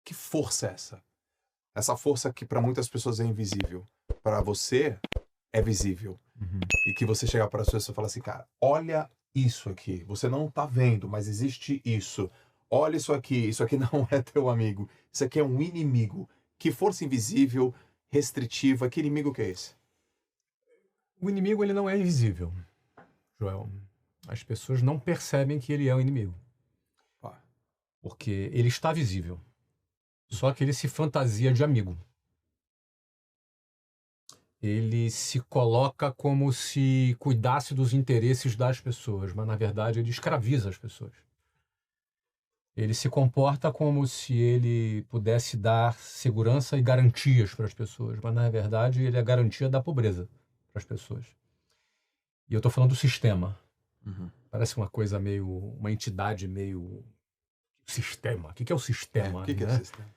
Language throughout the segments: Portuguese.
Que força é essa? Essa força que para muitas pessoas é invisível, para você é visível. Uhum. E que você chegar para as pessoas e falar assim, cara, olha isso aqui. Você não tá vendo, mas existe isso. Olha isso aqui não é teu amigo. Isso aqui é um inimigo. Que força invisível, restritiva, que inimigo que é esse? O inimigo, ele não é invisível, Joel. As pessoas não percebem que ele é o inimigo, Pá. porque ele está visível. Só que ele se fantasia de amigo. Ele se coloca como se cuidasse dos interesses das pessoas, mas na verdade ele escraviza as pessoas. Ele se comporta como se ele pudesse dar segurança e garantias para as pessoas, mas na verdade ele é a garantia da pobreza para as pessoas. E eu estou falando do sistema. Uhum. Parece uma coisa meio, uma entidade meio sistema. O que é o sistema? O que é né? o sistema?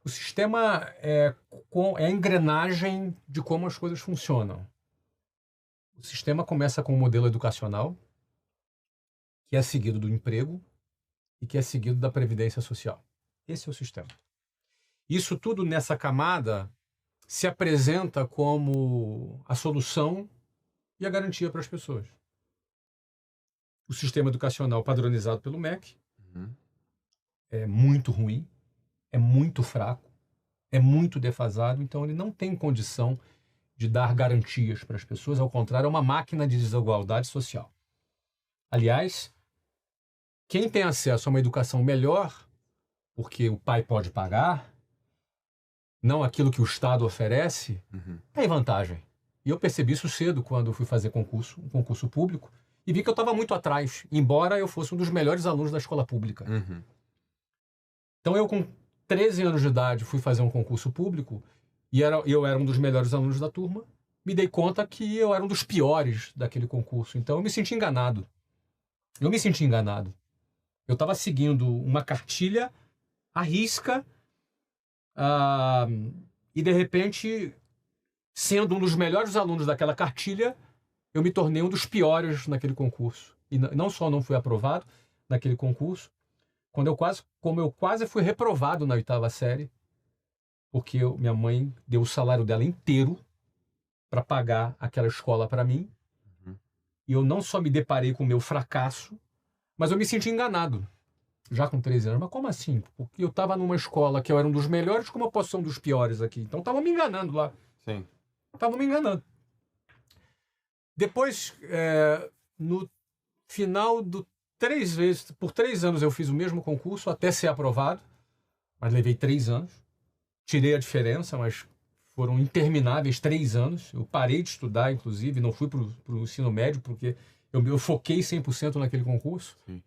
O sistema é a engrenagem de como as coisas funcionam. O sistema começa com um modelo educacional, que é seguido do emprego e que é seguido da previdência social. Esse é o sistema. Isso tudo nessa camada se apresenta como a solução e a garantia para as pessoas. O sistema educacional padronizado pelo MEC Uhum. é muito ruim, é muito fraco, é muito defasado, então ele não tem condição de dar garantias para as pessoas, ao contrário, é uma máquina de desigualdade social. Aliás, quem tem acesso a uma educação melhor, porque o pai pode pagar, não aquilo que o Estado oferece, tem vantagem. E eu percebi isso cedo quando fui fazer um concurso público, e vi que eu estava muito atrás, embora eu fosse um dos melhores alunos da escola pública. Uhum. Então eu, com 13 anos de idade, fui fazer um concurso público, e eu era um dos melhores alunos da turma, me dei conta que eu era um dos piores daquele concurso. Então eu me senti enganado. Eu estava seguindo uma cartilha à risca, e de repente, sendo um dos melhores alunos daquela cartilha, eu me tornei um dos piores naquele concurso. E não só não fui aprovado naquele concurso, como eu quase fui reprovado na 8ª série, porque minha mãe deu o salário dela inteiro para pagar aquela escola para mim. E eu não só me deparei com o meu fracasso, mas eu me senti enganado, já com 13 anos. Mas como assim? Porque eu estava numa escola que eu era um dos melhores, como eu posso ser um dos piores aqui? Então estavam me enganando lá. Sim. Estavam me enganando. Depois, no final do 3 vezes, por 3 anos eu fiz o mesmo concurso até ser aprovado, mas levei 3 anos. Tirei a diferença, mas foram intermináveis 3 anos. Eu parei de estudar, inclusive, não fui para o ensino médio, porque eu foquei 100% naquele concurso. Sim.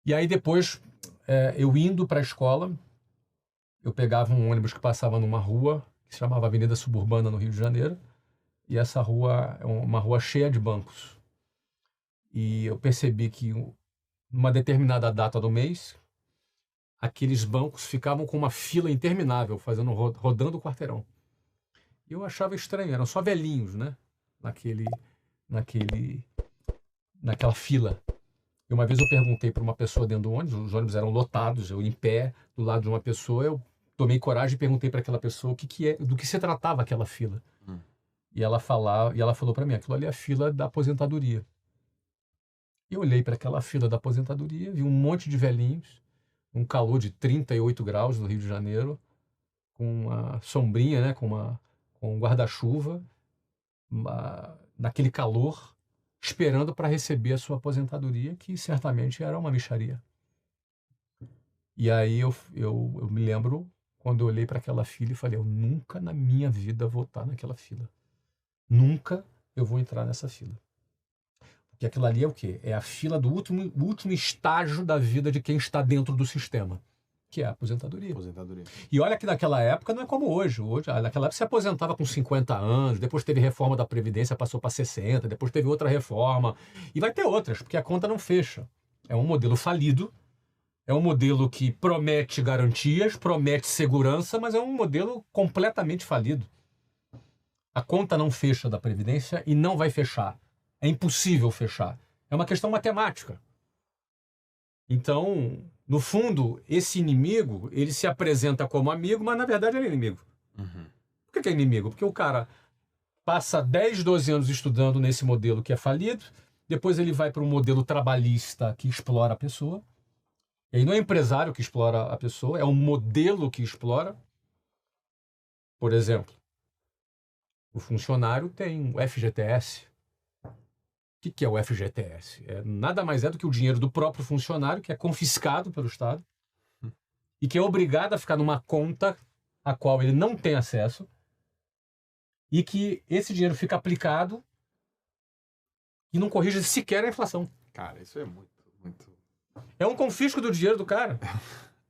E aí depois, eu indo para a escola, eu pegava um ônibus que passava numa rua, que se chamava Avenida Suburbana, no Rio de Janeiro, e essa rua é uma rua cheia de bancos. E eu percebi que, numa determinada data do mês, aqueles bancos ficavam com uma fila interminável, rodando o quarteirão. E eu achava estranho, eram só velhinhos, né? Naquela fila. E uma vez eu perguntei para uma pessoa dentro do ônibus, os ônibus eram lotados, eu em pé, do lado de uma pessoa, eu tomei coragem e perguntei para aquela pessoa do que se tratava aquela fila. E ela falou para mim, aquilo ali é a fila da aposentadoria. Eu olhei para aquela fila da aposentadoria, vi um monte de velhinhos, um calor de 38 graus no Rio de Janeiro, com uma sombrinha, né, com um guarda-chuva, naquele calor, esperando para receber a sua aposentadoria, que certamente era uma mixaria. E aí eu me lembro, quando eu olhei para aquela fila e falei, eu nunca na minha vida vou estar naquela fila. Nunca eu vou entrar nessa fila. Porque aquilo ali é o quê? É a fila do último estágio da vida de quem está dentro do sistema, que é a aposentadoria. E olha que naquela época não é como hoje. Naquela época você aposentava com 50 anos, depois teve reforma da Previdência, passou para 60, depois teve outra reforma. E vai ter outras, porque a conta não fecha. É um modelo falido, é um modelo que promete garantias, promete segurança, mas é um modelo completamente falido. A conta não fecha da Previdência e não vai fechar. É impossível fechar. É uma questão matemática. Então, no fundo, esse inimigo, ele se apresenta como amigo, mas na verdade ele é inimigo. Uhum. Por que é inimigo? Porque o cara passa 10, 12 anos estudando nesse modelo que é falido, depois ele vai para um modelo trabalhista que explora a pessoa. E aí não é empresário que explora a pessoa, é um modelo que explora. Por exemplo, o funcionário tem o FGTS. O que é o FGTS? Nada mais é do que o dinheiro do próprio funcionário, que é confiscado pelo Estado, e que é obrigado a ficar numa conta a qual ele não tem acesso, e que esse dinheiro fica aplicado e não corrige sequer a inflação. Cara, isso é muito... É um confisco do dinheiro do cara.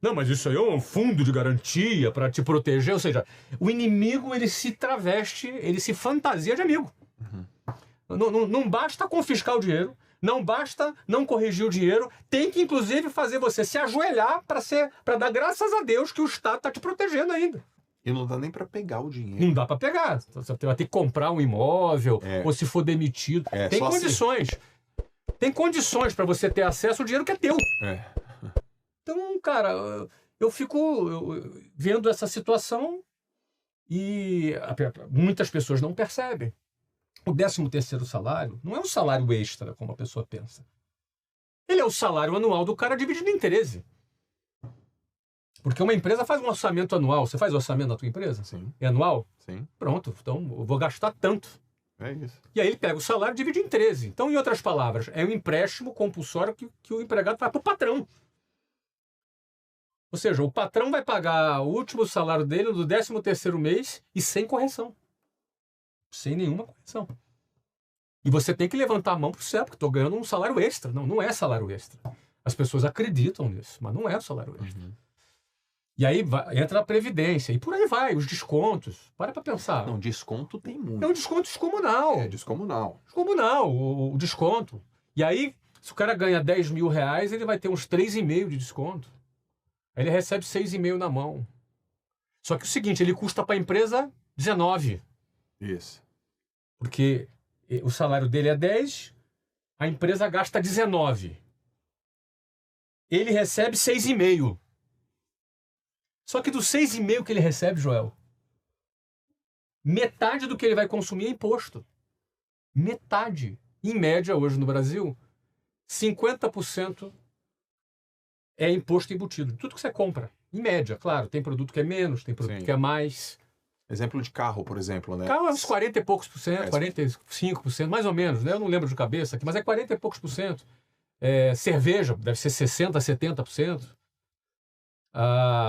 Não, mas isso aí é um fundo de garantia para te proteger. Ou seja, o inimigo, ele se traveste, ele se fantasia de amigo. Uhum. Não basta confiscar o dinheiro, não basta não corrigir o dinheiro, tem que, inclusive, fazer você se ajoelhar para dar graças a Deus que o Estado está te protegendo ainda. E não dá nem para pegar o dinheiro. Não dá para pegar. Você vai ter que comprar um imóvel, ou se for demitido. Tem condições. Assim. Tem condições para você ter acesso ao dinheiro que é teu. Então, cara, eu fico vendo essa situação e muitas pessoas não percebem. O 13º salário não é um salário extra, como a pessoa pensa. Ele é o salário anual do cara dividido em 13. Porque uma empresa faz um orçamento anual. Você faz orçamento na tua empresa? Sim. É anual? Sim. Pronto, então eu vou gastar tanto. É isso. E aí ele pega o salário e divide em 13. Então, em outras palavras, é um empréstimo compulsório que o empregado faz para o patrão. Ou seja, o patrão vai pagar o último salário dele do 13º mês e sem correção. Sem nenhuma correção. E você tem que levantar a mão para o céu, porque estou ganhando um salário extra. Não é salário extra. As pessoas acreditam nisso, mas não é o salário extra. Uhum. E aí entra a Previdência, e por aí vai, os descontos. Para pensar. Não, desconto tem muito. É um desconto descomunal. É descomunal. Descomunal, o desconto. E aí, se o cara ganha 10 mil reais, ele vai ter uns 3,5 de desconto. Aí ele recebe 6,5 na mão. Só que é o seguinte, ele custa para a empresa 19. Isso. Porque o salário dele é 10, a empresa gasta 19. Ele recebe 6,5. Só que dos 6,5 que ele recebe, Joel, metade do que ele vai consumir é imposto. Metade. Em média, hoje no Brasil, 50% é imposto embutido. Tudo que você compra. Em média, claro. Tem produto que é menos, tem produto que é mais. Exemplo de carro, por exemplo, né? Carro é uns 40 e poucos por cento, 45%, mais ou menos, né? Eu não lembro de cabeça aqui, mas é 40 e poucos por cento. Cerveja deve ser 60%, 70%.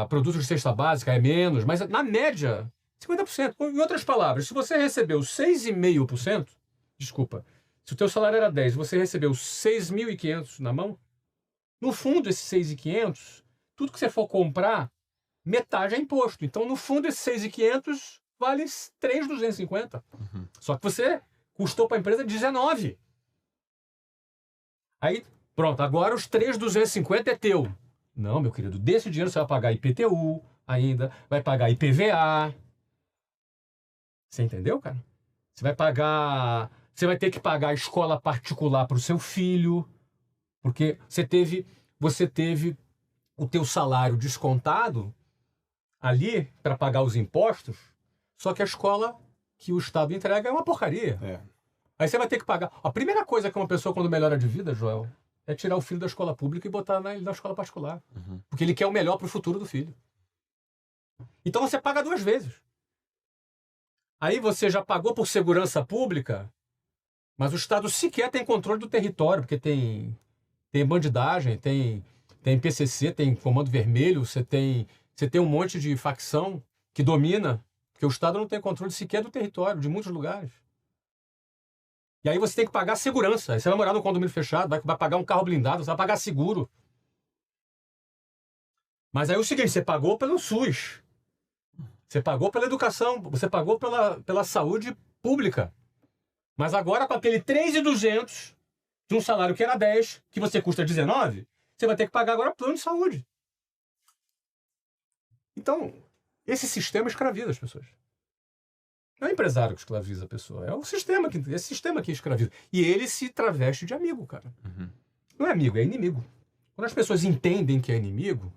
Produtos de cesta básica é menos, mas na média, 50%. Em outras palavras, se você recebeu 6,5%, desculpa, se o teu salário era 10, você recebeu 6.500 na mão, no fundo, esses 6.500, tudo que você for comprar, metade é imposto. Então, no fundo, esses 6.500 vale 3.250. Uhum. Só que você custou para a empresa 19. Aí, pronto, agora os 3.250 é teu. Não, meu querido, desse dinheiro você vai pagar IPTU ainda, vai pagar IPVA. Você entendeu, cara? Você vai ter que pagar a escola particular para o seu filho, porque você teve o teu salário descontado ali para pagar os impostos, só que a escola que o Estado entrega é uma porcaria. Aí você vai ter que pagar. A primeira coisa que uma pessoa, quando melhora de vida, Joel, é tirar o filho da escola pública e botar na escola particular. Uhum. Porque ele quer o melhor para o futuro do filho. Então você paga 2 vezes. Aí você já pagou por segurança pública, mas o Estado sequer tem controle do território, porque tem bandidagem, tem PCC, tem Comando Vermelho, você tem um monte de facção que domina, porque o Estado não tem controle sequer do território, de muitos lugares. E aí você tem que pagar segurança. Aí você vai morar num condomínio fechado, vai pagar um carro blindado, você vai pagar seguro. Mas aí é o seguinte, você pagou pelo SUS. Você pagou pela educação, você pagou pela saúde pública. Mas agora com aquele 3.200 de um salário que era 10, que você custa 19, você vai ter que pagar agora plano de saúde. Então, esse sistema escraviza as pessoas. Não é o empresário que escraviza a pessoa, é o sistema esse sistema que escraviza. E ele se traveste de amigo, cara. Uhum. Não é amigo, é inimigo. Quando as pessoas entendem que é inimigo,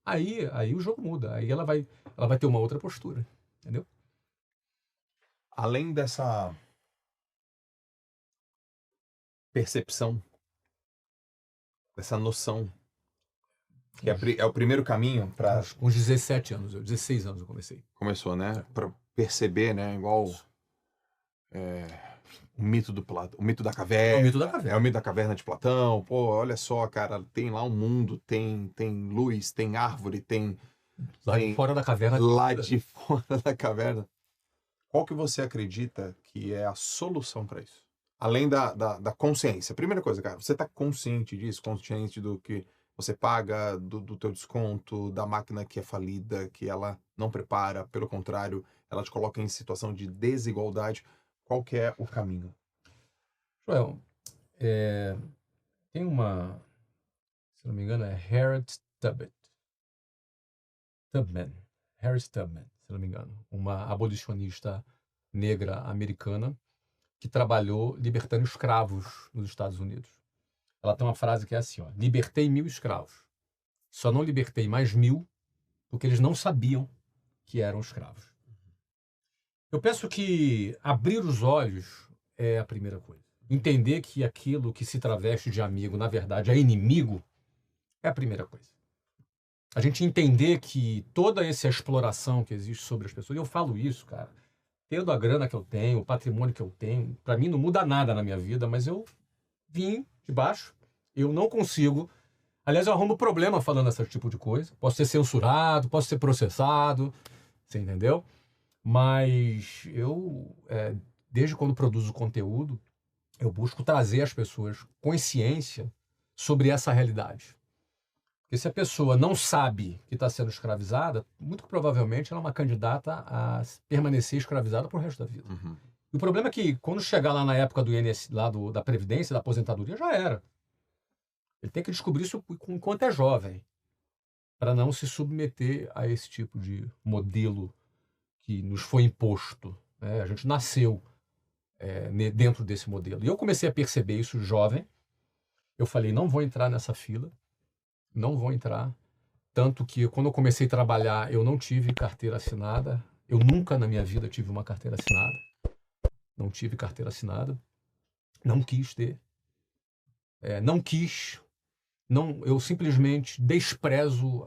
aí o jogo muda. Aí ela vai ter uma outra postura. Entendeu? Além dessa percepção, dessa noção, que é o primeiro caminho para... Com uns 17 anos, 16 anos eu comecei. Começou, né? Para perceber, né? Igual o mito o mito da caverna. É o mito da caverna. É o mito da caverna de Platão. Pô, olha só, cara, tem lá um mundo, tem luz, tem árvore, tem... Lá de fora da caverna. Lá de fora da caverna. Qual que você acredita que é a solução para isso? Além da consciência. Primeira coisa, cara, você tá consciente disso? Consciente do que você paga, do teu desconto, da máquina que é falida, que ela não prepara, pelo contrário, ela te coloca em situação de desigualdade. Qual que é o caminho? Joel, tem uma, se não me engano, é Harriet Tubman, se não me engano, uma abolicionista negra americana que trabalhou libertando escravos nos Estados Unidos. Ela tem uma frase que é assim, ó: libertei 1000 escravos, só não libertei mais 1000 porque eles não sabiam que eram escravos. Eu penso que abrir os olhos é a primeira coisa. Entender que aquilo que se traveste de amigo, na verdade, é inimigo, é a primeira coisa. A gente entender que toda essa exploração que existe sobre as pessoas, e eu falo isso, cara, tendo a grana que eu tenho, o patrimônio que eu tenho, para mim não muda nada na minha vida, mas eu vim de baixo, eu não consigo. Aliás, eu arrumo problema falando esse tipo de coisa. Posso ser censurado, posso ser processado, você entendeu? Mas eu, desde quando produzo conteúdo, eu busco trazer às pessoas consciência sobre essa realidade. Porque se a pessoa não sabe que está sendo escravizada, muito provavelmente ela é uma candidata a permanecer escravizada pro resto da vida. Uhum. E o problema é que quando chegar lá na época do INSS, lá da Previdência, da aposentadoria, já era. Ele tem que descobrir isso enquanto é jovem, para não se submeter a esse tipo de modelo que nos foi imposto. Né? A gente nasceu dentro desse modelo. E eu comecei a perceber isso jovem. Eu falei, não vou entrar nessa fila, não vou entrar. Tanto que quando eu comecei a trabalhar, eu não tive carteira assinada. Eu nunca na minha vida tive uma carteira assinada. Não tive carteira assinada. Não quis ter. Não quis. Não, eu simplesmente desprezo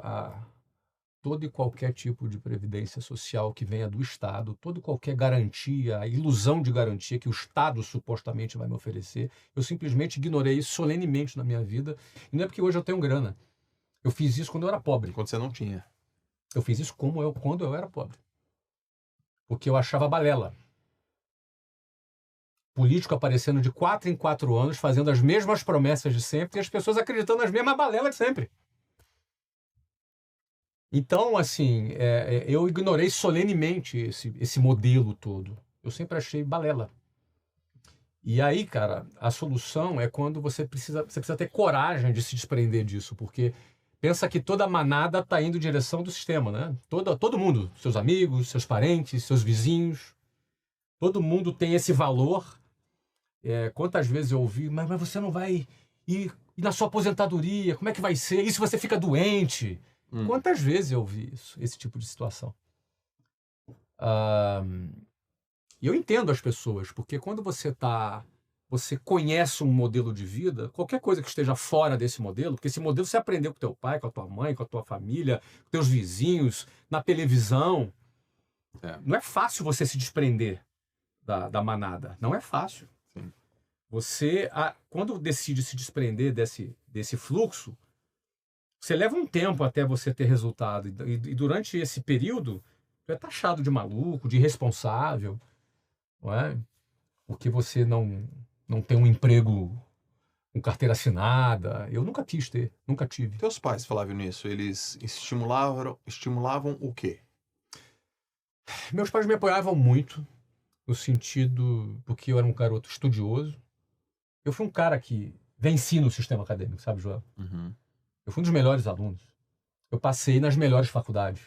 todo e qualquer tipo de previdência social que venha do Estado, toda e qualquer garantia, a ilusão de garantia que o Estado supostamente vai me oferecer. Eu simplesmente ignorei isso solenemente na minha vida. E não é porque hoje eu tenho grana. Eu fiz isso quando eu era pobre. Quando você não tinha. Eu fiz isso quando eu era pobre. Porque eu achava balela. Político aparecendo de 4 em 4 anos, fazendo as mesmas promessas de sempre e as pessoas acreditando nas mesmas balelas de sempre. Então, assim, eu ignorei solenemente esse modelo todo. Eu sempre achei balela. E aí, cara, a solução é quando você precisa ter coragem de se desprender disso, porque pensa que toda a manada está indo em direção do sistema, né? Todo mundo, seus amigos, seus parentes, seus vizinhos, todo mundo tem esse valor. Quantas vezes eu ouvi, mas você não vai ir na sua aposentadoria, como é que vai ser? E se você fica doente? Quantas vezes eu ouvi esse tipo de situação? E eu entendo as pessoas, porque quando você conhece um modelo de vida, qualquer coisa que esteja fora desse modelo, porque esse modelo você aprendeu com teu pai, com a tua mãe, com a tua família, com teus vizinhos, na televisão. Não é fácil você se desprender da manada. Não é fácil. Sim. Você, quando decide se desprender desse fluxo, você leva um tempo até você ter resultado. E durante esse período, você é taxado de maluco, de irresponsável, não é? Porque você não tem um emprego com carteira assinada. Eu nunca quis ter, nunca tive. Teus pais, Flávio, nisso, eles estimulavam o quê? Meus pais me apoiavam muito, no sentido, porque eu era um garoto estudioso. Eu fui um cara que venci no sistema acadêmico, sabe, Joel? Uhum. Eu fui um dos melhores alunos. Eu passei nas melhores faculdades.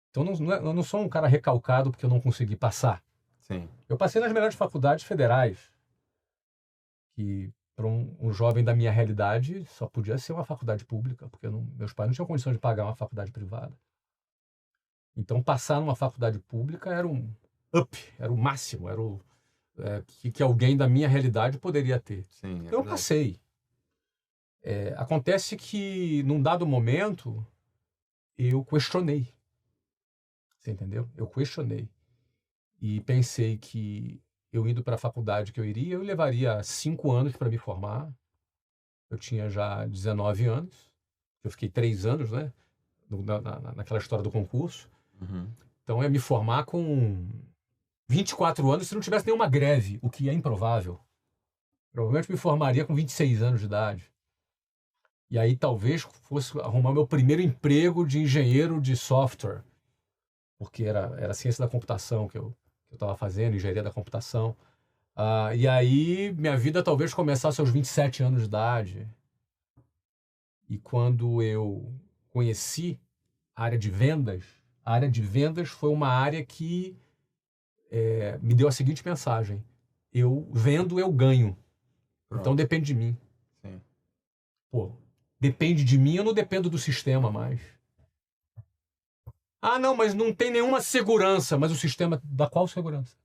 Então eu não sou um cara recalcado porque eu não consegui passar. Sim. Eu passei nas melhores faculdades federais, que para um jovem da minha realidade, só podia ser uma faculdade pública, porque meus pais não tinham condições de pagar uma faculdade privada. Então, passar numa faculdade pública era um up, era o máximo, era o que alguém da minha realidade poderia ter. Sim, Então, eu passei. Acontece que, num dado momento, eu questionei. Você entendeu? Eu questionei. E pensei que eu indo para a faculdade que eu iria, eu levaria 5 anos para me formar. Eu tinha já 19 anos. Eu fiquei 3 anos, né? Naquela história do concurso. Uhum. Então, eu ia me formar com 24 anos se não tivesse nenhuma greve, o que é improvável. Provavelmente me formaria com 26 anos de idade. E aí talvez fosse arrumar meu primeiro emprego de engenheiro de software, porque era ciência da computação que eu estava fazendo, engenharia da computação. E aí minha vida talvez começasse aos 27 anos de idade. E quando eu conheci a área de vendas foi uma área que me deu a seguinte mensagem: eu vendo, eu ganho. Pronto. Então depende de mim. Sim. Pô, depende de mim, eu não dependo do sistema mais. Não, mas não tem nenhuma segurança. Mas o sistema, da qual segurança?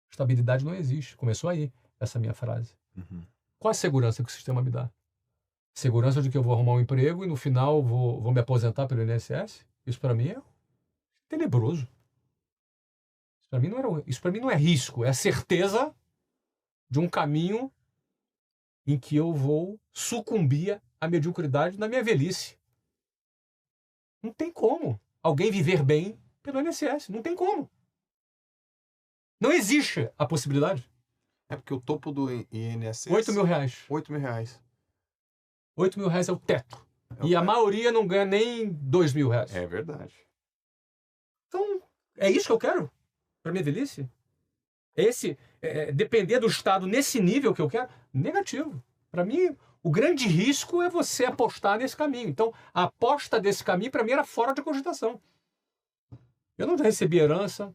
Estabilidade não existe. Começou aí, essa minha frase. Uhum. Qual a segurança que o sistema me dá? Segurança de que eu vou arrumar um emprego e no final vou me aposentar pelo INSS? Isso para mim é tenebroso. Isso para mim não é risco, é a certeza de um caminho em que eu vou sucumbir à mediocridade na minha velhice. Não tem como alguém viver bem pelo INSS. Não tem como. Não existe a possibilidade. É porque o topo do INSS... 8 mil reais. 8 mil reais. 8 mil reais é o teto. A maioria não ganha nem 2 mil reais. É verdade. Então, é isso que eu quero para minha velhice? Depender do Estado nesse nível que eu quero? Negativo. Para mim, o grande risco é você apostar nesse caminho. Então, a aposta desse caminho, para mim, era fora de cogitação. Eu não recebi herança.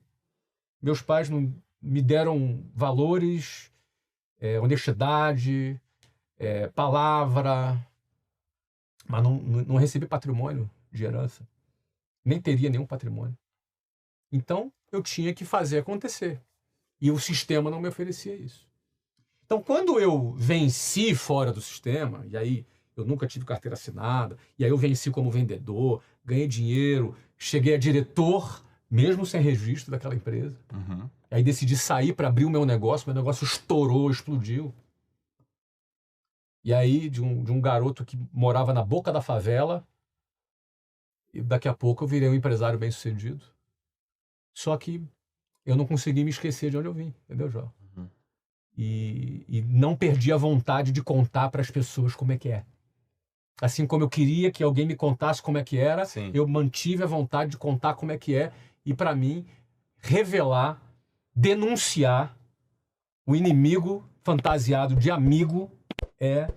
Meus pais não me deram valores, honestidade, palavra. Mas não recebi patrimônio de herança. Nem teria nenhum patrimônio. Então, eu tinha que fazer acontecer. E o sistema não me oferecia isso. Então, quando eu venci fora do sistema, e aí eu nunca tive carteira assinada, e aí eu venci como vendedor, ganhei dinheiro, cheguei a diretor, mesmo sem registro daquela empresa. Uhum. E aí decidi sair para abrir o meu negócio estourou, explodiu. E aí, de um garoto que morava na boca da favela, e daqui a pouco eu virei um empresário bem-sucedido. Só que eu não consegui me esquecer de onde eu vim, entendeu, João? Uhum. E não perdi a vontade de contar para as pessoas como é que é. Assim como eu queria que alguém me contasse como é que era, Sim. Eu mantive a vontade de contar como é que é. E, para mim, revelar, denunciar o inimigo fantasiado de amigo é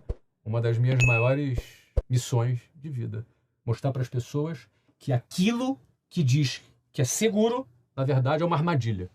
uma das minhas maiores missões de vida. Mostrar para as pessoas que aquilo que diz que é seguro, na verdade, é uma armadilha.